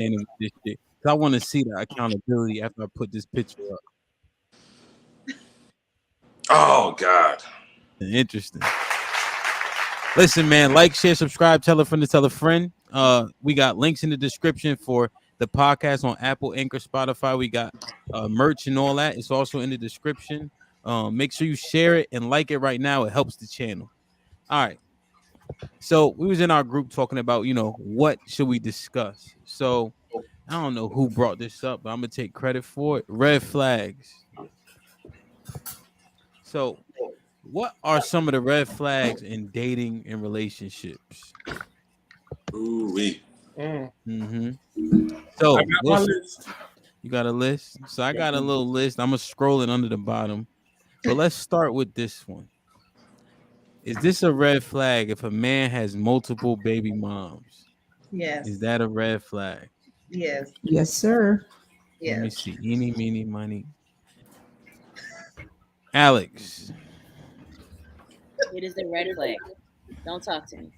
understanding with this shit. 'Cause I want to see the accountability after I put this picture up. Oh God. Interesting. Listen, man, like, share, subscribe, tell a friend to tell a friend. We got links in the description for the podcast on Apple, Anchor, Spotify. We got merch and all that. It's also in the description. Make sure you share it and like it right now. It helps the channel. All right. So we was in our group talking about, what should we discuss? So I don't know who brought this up, but I'm gonna take credit for it. Red flags. So what are some of the red flags in dating and relationships? Ooh wee. Mm-hmm. I So got my list. you got a list? So I got a little list. I'm gonna scroll it under the bottom. But let's start with this one. Is this a red flag if a man has multiple baby moms? Is Yes. that a red flag? Yes. Yes, sir. Let me Yes. see. Eeny, meeny, money. Alex. It is a red flag. Don't talk to me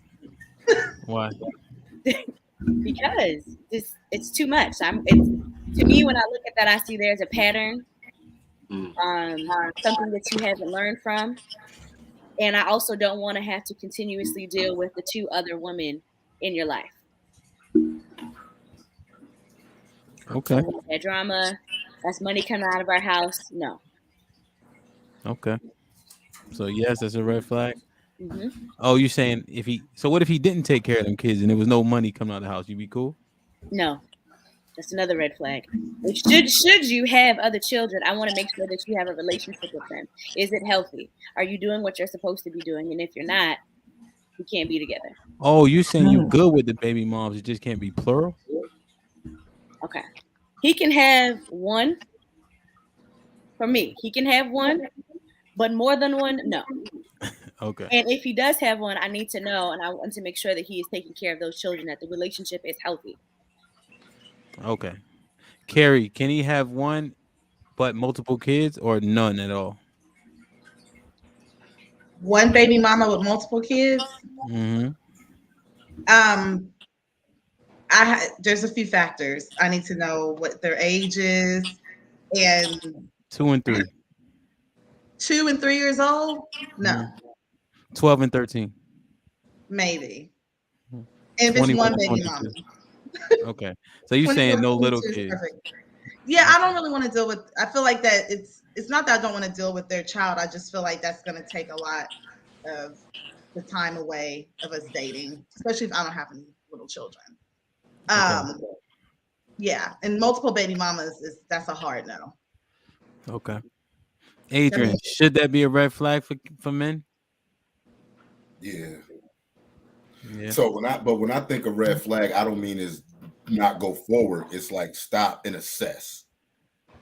Why? because it's too much. To me when I look at that, I see there's a pattern, something that you haven't learned from, and I also don't want to have to continuously deal with the two other women in your life. Okay. Don't want that drama. That's money coming out of our house. No. Okay. So yes, that's a red flag. Hmm. Oh, you're saying so what if he didn't take care of them kids and there was no money coming out of the house? You'd be cool? No. That's another red flag. Should you have other children, I want to make sure that you have a relationship with them. Is it healthy? Are you doing what you're supposed to be doing? And if you're not, we can't be together. Oh, you saying you good with the baby moms? It just can't be plural? Okay. He can have one. For me, he can have one, but more than one, no. Okay. And if he does have one, I need to know, and I want to make sure that he is taking care of those children, that the relationship is healthy. Okay. Carrie, can he have one but multiple kids or none at all? One baby mama with multiple kids. Mm-hmm. There's a few factors. I need to know what their age is, and 2 and 3. 2 and 3 years old. No, 12 and 13. maybe. And if it's 21 one and baby 22. mama, Okay. So you 24, saying no little 22 is kids? perfect. Yeah, I don't really want to deal with. I feel like that it's not that I don't want to deal with their child. I just feel like that's going to take a lot of the time away of us dating, especially if I don't have any little children. Okay. Yeah, and multiple baby mamas that's a hard no. Okay. Adrian, should that be a red flag for men? Yeah. Yeah. So when I think of red flag, I don't mean is not go forward. It's like stop and assess,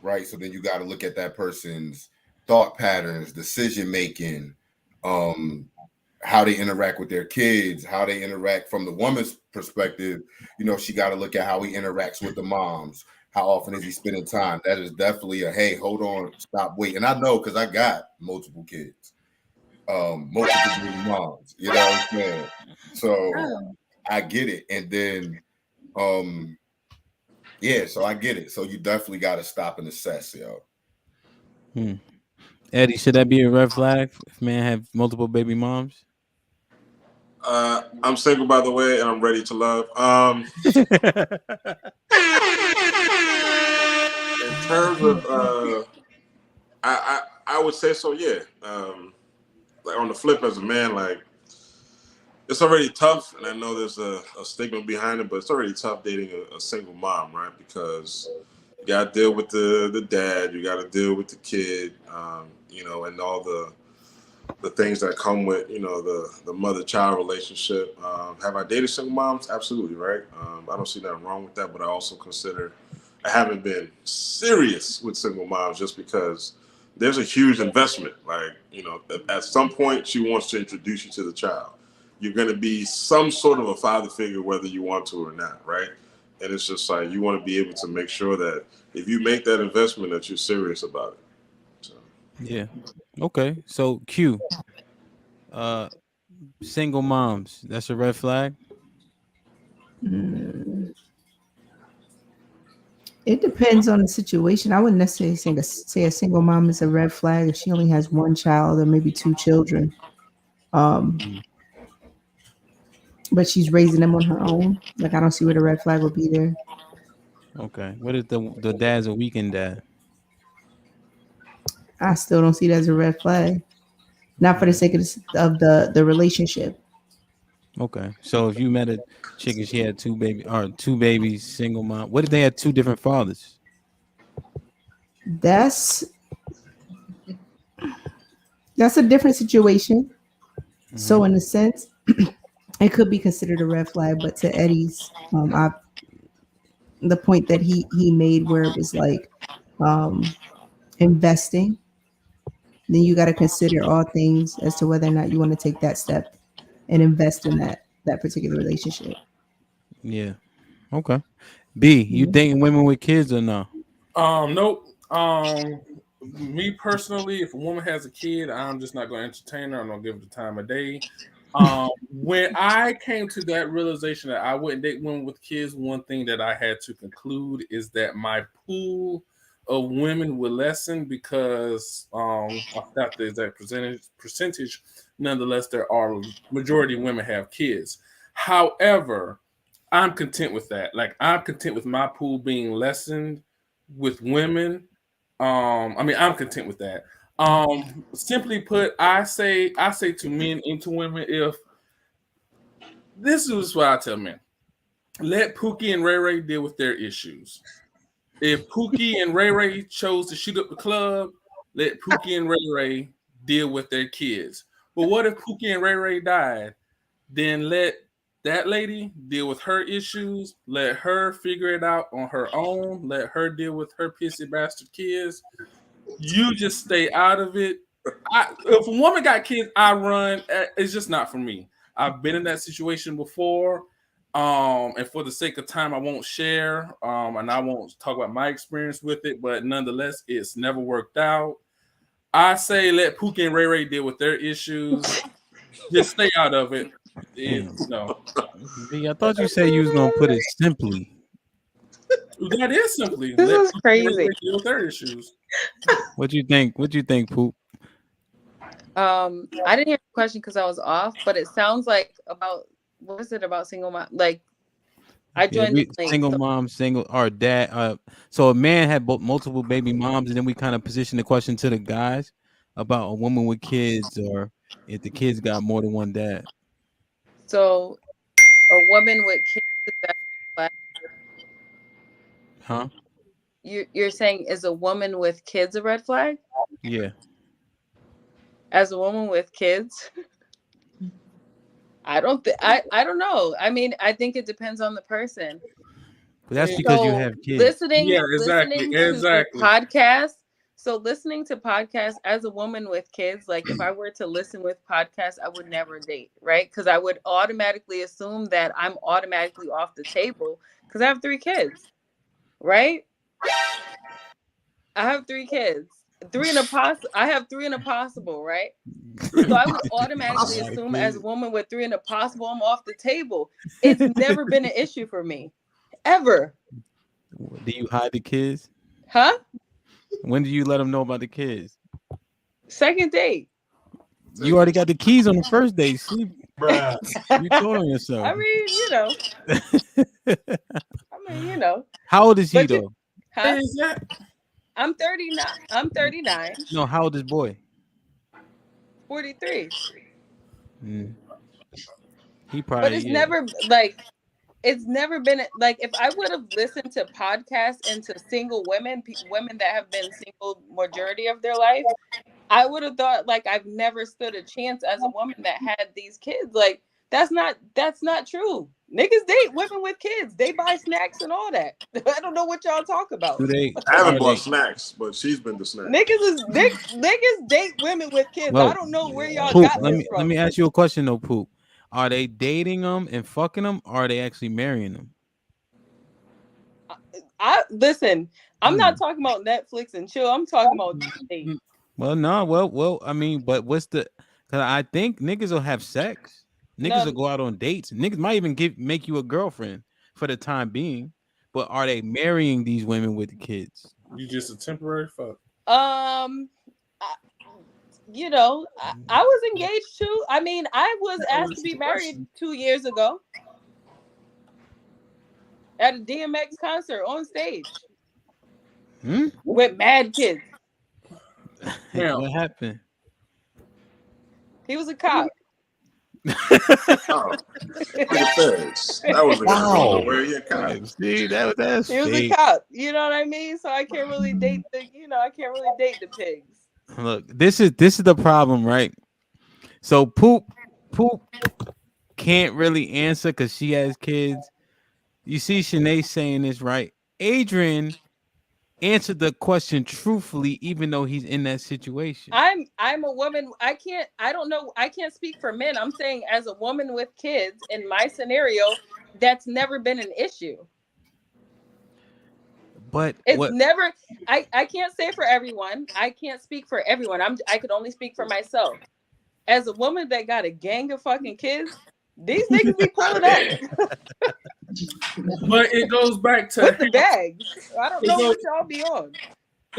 right? So then you got to look at that person's thought patterns, decision making, how they interact with their kids, how they interact from the woman's perspective. She got to look at how he interacts with the moms. How often is he spending time? That is definitely a hey, hold on, stop, wait. And I know because I got multiple kids, multiple moms. You know what I'm saying? So I get it. And then, yeah, so I get it. So you definitely got to stop and assess, yo. Eddie, should that be a red flag if man have multiple baby moms? I'm single, by the way, and I'm ready to love. In terms of, I would say so. Yeah. Like on the flip, as a man, like it's already tough, and I know there's a stigma behind it, but it's already tough dating a single mom, right? Because you got to deal with the dad, you got to deal with the kid, and all the things that come with, the mother-child relationship. Have I dated single moms? Absolutely, right? I don't see nothing wrong with that, but I also consider I haven't been serious with single moms just because there's a huge investment. Like, at some point she wants to introduce you to the child. You're going to be some sort of a father figure, whether you want to or not, right? And it's just like you want to be able to make sure that if you make that investment, that you're serious about it. So. Yeah. Okay. So Q, single moms, that's a red flag. It depends on the situation. I wouldn't necessarily say a single mom is a red flag if she only has one child or maybe two children. Mm. But she's raising them on her own. Like I don't see where the red flag would be there. Okay. What if the dad's a weekend dad? I still don't see that as a red flag. Not for the sake of the relationship. Okay. So if you met a chick and she had two babies, single mom, what if they had two different fathers? That's a different situation. So in a sense, it could be considered a red flag. But to Eddie's, the point that he made where it was like investing, then you got to consider all things as to whether or not you want to take that step and invest in that particular relationship. Yeah. Okay. B, you dating women with kids or no? Nope. Me personally, if a woman has a kid, I'm just not going to entertain her. I'm going to give her the time of day. When I came to that realization that I wouldn't date women with kids, one thing that I had to conclude is that my pool of women would lessen because I forgot the exact percentage. Nonetheless, there are majority of women have kids. However, I'm content with that. Like I'm content with my pool being lessened with women. I'm content with that. Simply put, I say to men and to women, if this is what I tell men, let Pookie and Ray Ray deal with their issues. If Pookie and Ray Ray chose to shoot up the club, let Pookie and Ray Ray deal with their kids. But what if Pookie and Ray Ray died? Then let that lady deal with her issues. Let her figure it out on her own. Let her deal with her pissy bastard kids. You just stay out of it. If a woman got kids, I run. It's just not for me. I've been in that situation before. And for the sake of time, I won't share. And I won't talk about my experience with it. But nonetheless, it's never worked out. I say let Pookie and Ray Ray deal with their issues. Just stay out of it. B, I thought you said you was gonna put it simply. That is simply This let is Pookie and crazy. Ray Ray deal with their issues. What you think? What you think, Poop? I didn't hear the question because I was off, but it sounds like about what was it about single mom? Like I joined the link. Single mom, single or dad. So a man had multiple baby moms, and then we kind of positioned the question to the guys about a woman with kids, or if the kids got more than one dad. So a woman with kids is that flag? Huh? You're saying is a woman with kids a red flag? Yeah. As a woman with kids, I don't know. I mean, I think it depends on the person. But that's because you have kids. Listening to Exactly. podcasts. So listening to podcasts as a woman with kids, like if I were to listen with podcasts, I would never date, right? Because I would automatically assume that I'm automatically off the table because I have 3 kids, right? I have 3 kids. I have 3 in a possible, right? So I would automatically assume as a woman with 3 in a possible, I'm off the table. It's never been an issue for me. Ever. Do you hide the kids? Huh? When do you let them know about the kids? Second date. You already got the keys on the first date. See, you told on yourself. I mean, you know. How old is he though? Huh? I'm 39. I'm 39. No, how old is boy? 43. He probably. But it's never been like if I would have listened to podcasts and to single women that have been single majority of their life, I would have thought like I've never stood a chance as a woman that had these kids. Like that's not true. Niggas date women with kids. They buy snacks and all that. I don't know what y'all talk about. I haven't bought snacks, but she's been the snack. Niggas date women with kids. Well, I don't know where y'all Poop, got this from. Let me ask you a question though, Poop. Are they dating them and fucking them, or are they actually marrying them? Listen. I'm not talking about Netflix and chill. I'm talking about dating. Well, no, well. I mean, but what's the? Because I think niggas will have sex. Niggas will go out on dates. Niggas might even make you a girlfriend for the time being. but are they marrying these women with kids? You just a temporary fuck. You know, I was engaged too. I mean, I was asked to be married 2 years ago at a DMX concert on stage with mad kids. Now, What happened? He was a cop. Oh, that was Wow. where you cop. See, that's He was a fake. cop. You know what I mean? So I can't really date the. You know, I can't really date the pigs. Look, this is the problem, right? So poop can't really answer because she has kids. You see Shanae saying this, right? Adrian answered the question truthfully, even though he's in that situation. I'm a woman. I don't know. I can't speak for men. I'm saying as a woman with kids in my scenario, that's never been an issue. But it's never. I can't say for everyone. I can't speak for everyone. I could only speak for myself. As a woman that got a gang of fucking kids, these niggas be pulling up. But it goes back to with the bags. I don't know what y'all be on.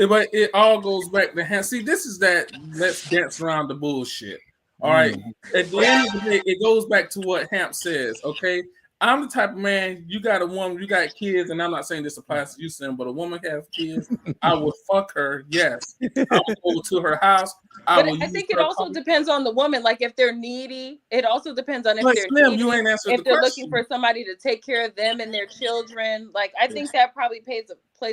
But it all goes back to Hamp. See, this is that let's dance around the bullshit. All right. At the end of the day, it goes back to what Hamp says. Okay. I'm the type of man, you got a woman, you got kids, and I'm not saying this applies to you, Sam, but a woman have kids, I would fuck her, yes. I would go to her house. I think it also depends on the woman. Like if they're needy, it also depends on if they're Slim, needy, you ain't answered if they're looking for somebody to take care of them and their children. Like I think that probably plays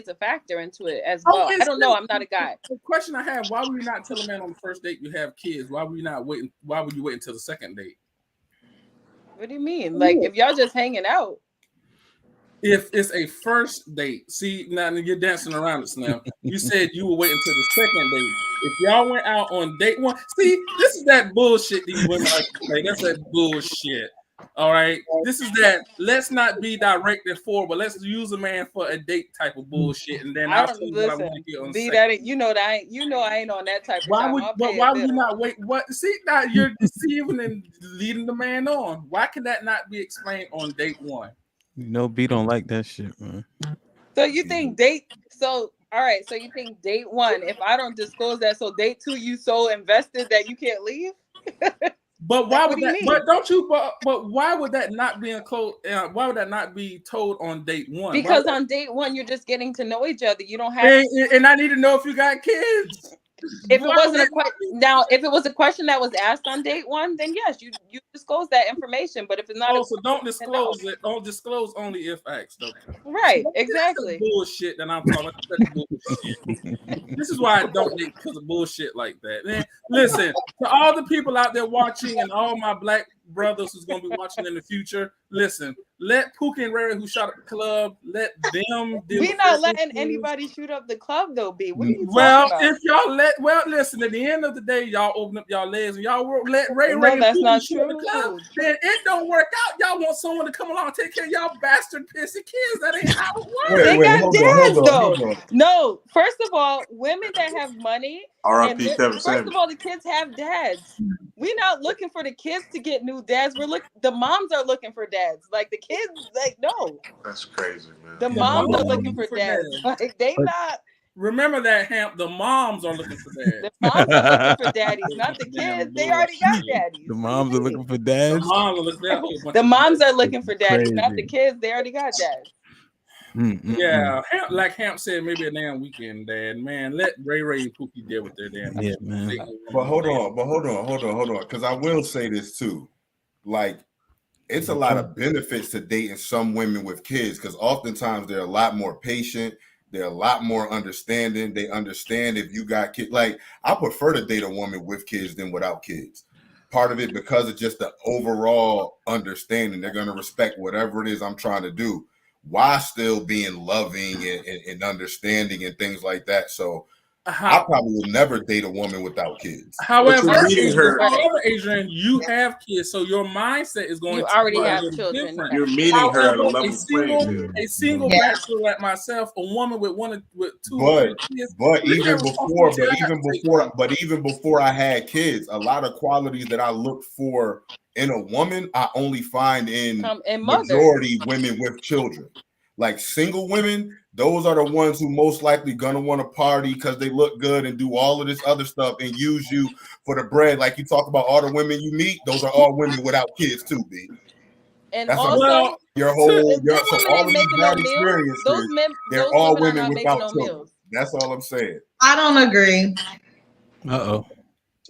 a factor into it as well. I don't know. I'm not a guy. The question I have: why would you not tell a man on the first date you have kids? Why would you not wait? Why would you wait until the second date? What do you mean? Like if y'all just hanging out? If it's a first date, see now you're dancing around it, Slim. You said you would wait until the second date. If y'all went out on date one, see, this is that bullshit these women like to play. That's that bullshit. All right, this is that. Let's not be directed for, but let's use a man for a date type of bullshit, and then I'll tell you what I want to get on. Be that you know that I ain't on that type of. Why would you not wait? What? See now you're deceiving and leading the man on. Why can that not be explained on date one? You know, B don't like that shit, man. So you think date? So all right. So you think date one? If I don't disclose that, so date two, you so invested that you can't leave? But why would that? But don't you? But why would that not be why would that not be told on date one? Because on date one, you're just getting to know each other. You don't have. And I need to know if you got kids. If it wasn't a question, now if it was a question that was asked on date one, then yes, you disclose that information. But if it's not, so don't disclose it. Don't disclose only if asked. Okay. Right, exactly. Bullshit that I'm talking about. This is why I don't date because of bullshit like that. Man, listen to all the people out there watching and all my black brothers who's gonna be watching in the future. Listen, let Pookie and Ray who shot up the club, let them. We're not letting anybody shoot up the club though, B. What are you talking about? If y'all listen. At the end of the day, y'all open up y'all legs and y'all let Ray no, and that's Pookie not shoot up the club. Then it don't work out. Y'all want someone to come along and take care of y'all bastard pissy kids. That ain't how it works. They got dads though. No, first of all, women that have money. R.I.P. Kevin First of all, the kids have dads. We're not looking for the kids to get new dads. The moms are looking for dads. Like the kids, like no. That's crazy, man. The moms are looking for dads. Like they not. Remember that, Hamp. The moms are looking for dads. The moms are looking for daddies, not the kids. They already got daddies. The moms are looking for dads. The moms are looking for daddies, not the kids. They already got dads. Yeah, like Hamp said, maybe a damn weekend dad. Man, let Ray and Pookie deal with their damn. Yeah, man. But hold on. Because I will say this too. Like, it's a lot of benefits to dating some women with kids because oftentimes they're a lot more patient. They're a lot more understanding. They understand if you got kids. Like, I prefer to date a woman with kids than without kids. Part of it because of just the overall understanding. They're going to respect whatever it is I'm trying to do while still being loving and understanding and things like that. So I probably will never date a woman without kids. However, Adrian, you have kids, so your mindset is going. You already have children. Different. You're meeting her at a level playing field. A single bachelor like myself, a woman with two kids. But even before I had kids, a lot of qualities that I looked for in a woman, I only find in majority women with children. Like single women, those are the ones who most likely gonna want to party because they look good and do all of this other stuff and use you for the bread. Like you talk about all the women you meet, those are all women without kids too, B. And That's also, your if whole them so women all ain't of these making no bad meals, experiences, they're those all women are women not making without no children. meals. That's all I'm saying. I don't agree. Uh-oh.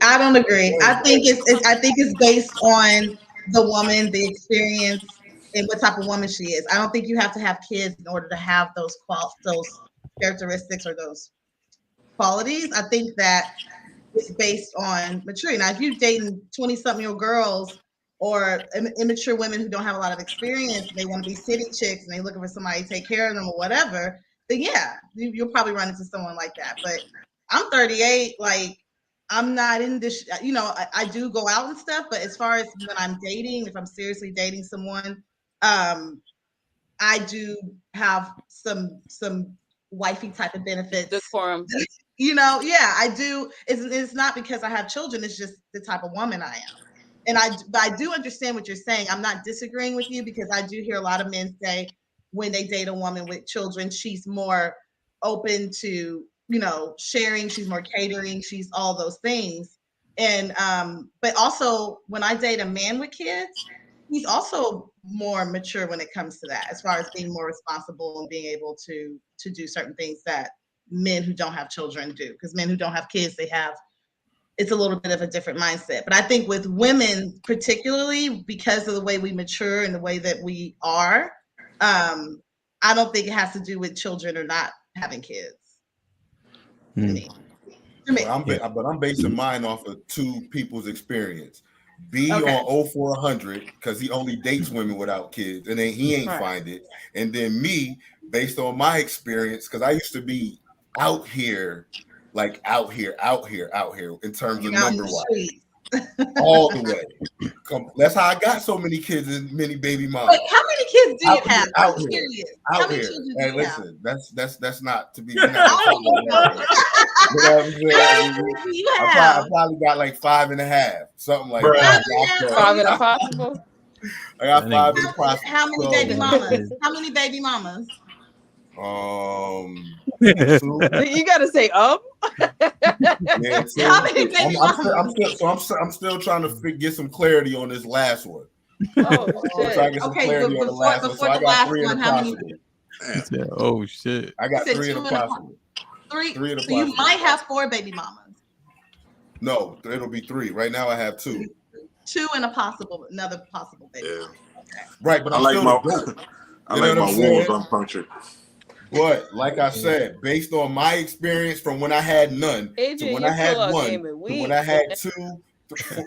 I don't agree. I think it's based on the woman, the experience, and what type of woman she is. I don't think you have to have kids in order to have those characteristics or those qualities. I think that it's based on maturity. Now, if you're dating 20-something-year-old girls or immature women who don't have a lot of experience, and they want to be city chicks and they're looking for somebody to take care of them or whatever, then yeah, you'll probably run into someone like that. But I'm 38, like I'm not in this, I do go out and stuff, but as far as when I'm dating, if I'm seriously dating someone, I do have some wifey type of benefits. Decorum. Yeah, I do. It's not because I have children. It's just the type of woman I am. And I do understand what you're saying. I'm not disagreeing with you because I do hear a lot of men say when they date a woman with children, she's more open to, sharing. She's more catering. She's all those things. And but also when I date a man with kids, he's also more mature when it comes to that, as far as being more responsible and being able to do certain things that men who don't have children do. Because men who don't have kids, it's a little bit of a different mindset. But I think with women, particularly because of the way we mature and the way that we are, I don't think it has to do with children or not having kids. To me. But I'm basing mine off of two people's experience. B Okay. on 0400 because he only dates women without kids, and then he ain't find it. And then me, based on my experience, because I used to be out here in terms of number wise, all the way. That's how I got so many kids and many baby moms. Wait, how many kids do you have? Out I'm here, curious. out How many here. children Hey, do you have? listen, that's not to be. You know what I'm saying? I probably got like 5.5, something like that. 5 and a possible. I got 5 and a possible. How many baby mamas? How many baby mamas? You gotta say Yeah, how many baby mamas? I'm still trying to get some clarity on this last one. Oh I'm trying to get some clarity on the last one. So I got 3 in the possible. Oh shit! I got 3 in the possible. 3 in the possible. So you might have 4 baby mamas. No, it'll be 3. Right now I have 2. 2 and another possible baby. Yeah. Okay. Right, but I like my wounds unpunctured. But like I said, based on my experience from when I had none to when I had 1 to when I had 2,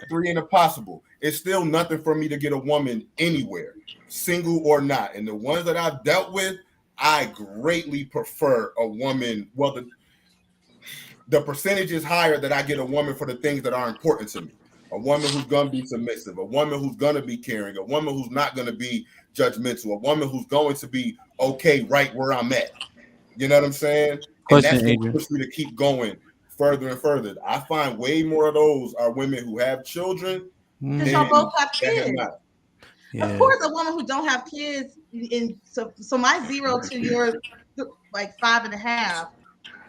3 in the possible, it's still nothing for me to get a woman anywhere, single or not. And the ones that I've dealt with, I greatly prefer a woman. Well, the percentage is higher that I get a woman for the things that are important to me. A woman who's going to be submissive, a woman who's going to be caring, a woman who's not going to be judgmental, a woman who's going to be okay right where I'm at. You know what I'm saying? Question, and that's going to push me to keep going further and further. I find way more of those are women who have children. Because y'all both have kids. Yeah. Of course, a woman who don't have kids, so my 0 to your like 5.5.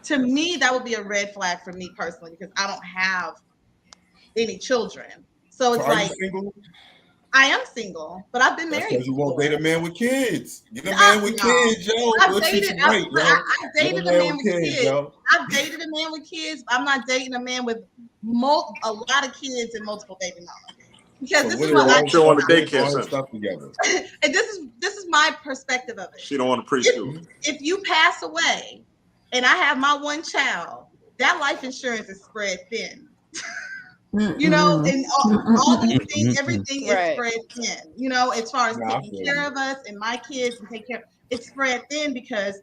To me, that would be a red flag for me personally because I don't have any children. So it's like, you single? I am single, but I've been married. Because you won't date a man with kids. Get a man with kids, yo. I dated a man with kids. Yo. I've dated a man with kids. I'm not dating a man with a lot of kids and multiple baby mamas. Because this is what I don't want to daycare stuff together. And this is my perspective of it. She don't want to preschool. If you pass away and I have my 1 child, that life insurance is spread thin. And all these things, everything is spread thin. As far as taking care of us and my kids and it's spread thin because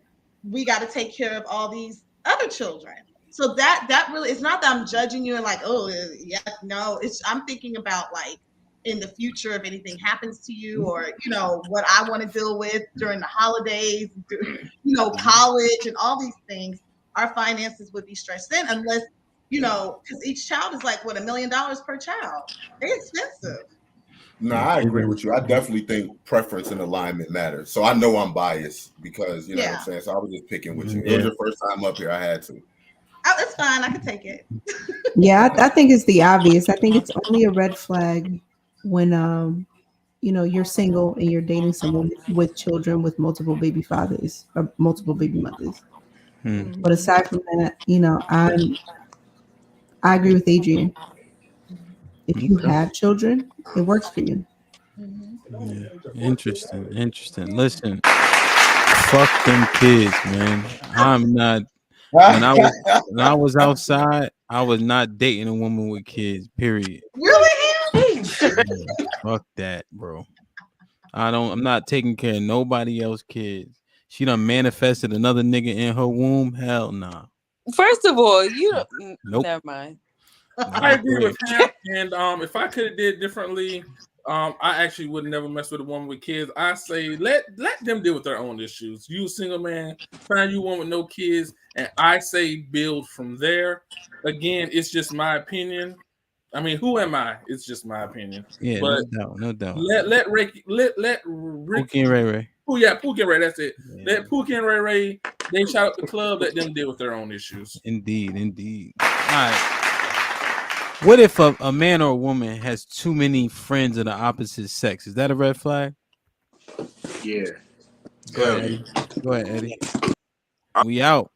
we got to take care of all these other children. So that really, it's not that I'm judging you and like, oh yeah, no. I'm thinking about like in the future if anything happens to you or what I want to deal with during the holidays, college and all these things. Our finances would be stretched thin unless. Because each child is like $1 million per child. They're expensive. No, I agree with you. I definitely think preference and alignment matters. So I know I'm biased because you know what I'm saying. So I was just picking with you. It was your first time up here. I had to. Oh, it's fine. I can take it. Yeah, I think it's the obvious. I think it's only a red flag when you know, you're single and you're dating someone with children with multiple baby fathers or multiple baby mothers. But aside from that, you know, I agree with Adrian. If you have children, it works for you. Yeah. Interesting. Listen, fuck them kids, man. I'm not. When I was outside, I was not dating a woman with kids. Period. Really? Fuck that, bro. I'm not taking care of nobody else's kids. She done manifested another nigga in her womb. Hell nah. First of all, you don't. Nope. Never mind. I agree with him. And if I could have did differently, I actually would never mess with a woman with kids. I say let them deal with their own issues. You a single man, find you one with no kids, and I say build from there. Again, it's just my opinion. I mean, who am I? It's just my opinion. Yeah, but no doubt. Let Rick Pookie and Ray Ray. Oh yeah, Pookie and Ray. That's it. Yeah. Let Pookie and Ray Ray. They shout out the club. Let them deal with their own issues. Indeed. All right. What if a man or a woman has too many friends of the opposite sex? Is that a red flag? Yeah. Go ahead, Eddie. We out.